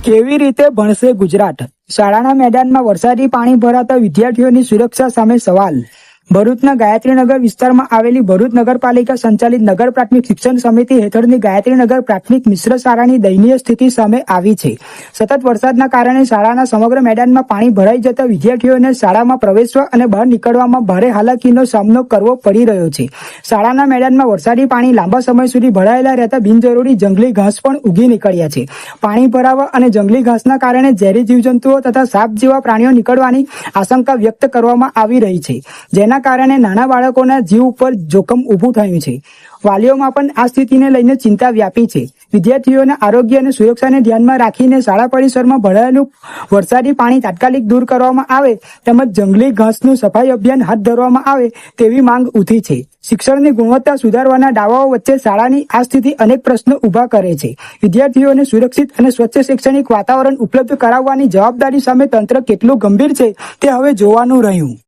કેવી રીતે ભણશે ગુજરાત? શાળાના મેદાનમાં વરસાદી પાણી ભરાતા વિદ્યાર્થીઓની સુરક્ષા સામે સવાલ. ભરૂચના ગાયત્રીનગર વિસ્તારમાં આવેલી ભરૂચ નગરપાલિકા સંચાલિત નગર પ્રાથમિક શિક્ષણ સમિતિ હેઠળની ગાયત્રીનગર પ્રાથમિક મિશ્ર શાળાની દયનીય સ્થિતિ સામે આવી છે. સતત વરસાદના કારણે શાળાના સમગ્ર મેદાનમાં પાણી ભરાઈ જતા વિદ્યાર્થીઓને શાળામાં પ્રવેશવા અને બહાર નીકળવામાં ભારે હાલાકીનો સામનો કરવો પડી રહ્યો છે. શાળાના મેદાનમાં વરસાદી પાણી લાંબા સમય સુધી ભરાયેલા રહેતા બિનજરૂરી જંગલી ઘાસ પણ ઉગી નીકળ્યા છે. પાણી ભરાવા અને જંગલી ઘાસના કારણે ઝેરી જીવજંતુઓ તથા સાપ જેવા પ્રાણીઓ નીકળવાની આશંકા વ્યક્ત કરવામાં આવી રહી છે, જેના કારણે નાના બાળકોના જીવ ઉપર જોખમ ઊભું થયું છે. વાલીઓમાં પણ આ સ્થિતિને લઈને ચિંતા વ્યાપી છે. વિદ્યાર્થીઓના આરોગ્ય અને સુરક્ષાને ધ્યાનમાં રાખીને શાળા પરિસરમાં ભરાયેલું વરસાદી પાણી તાત્કાલિક દૂર કરવામાં આવે તેમજ જંગલી ઘાસનું સફાઈ અભિયાન હાથ ધરવામાં આવે તેવી માંગ ઉઠી છે. શિક્ષણની ગુણવત્તા સુધારવાના દાવાઓ વચ્ચે શાળાની આ સ્થિતિ અનેક પ્રશ્નો ઊભા કરે છે. વિદ્યાર્થીઓને સુરક્ષિત અને સ્વચ્છ શૈક્ષણિક વાતાવરણ ઉપલબ્ધ કરાવવાની જવાબદારી સામે તંત્ર કેટલું ગંભીર છે તે હવે જોવાનું રહ્યું.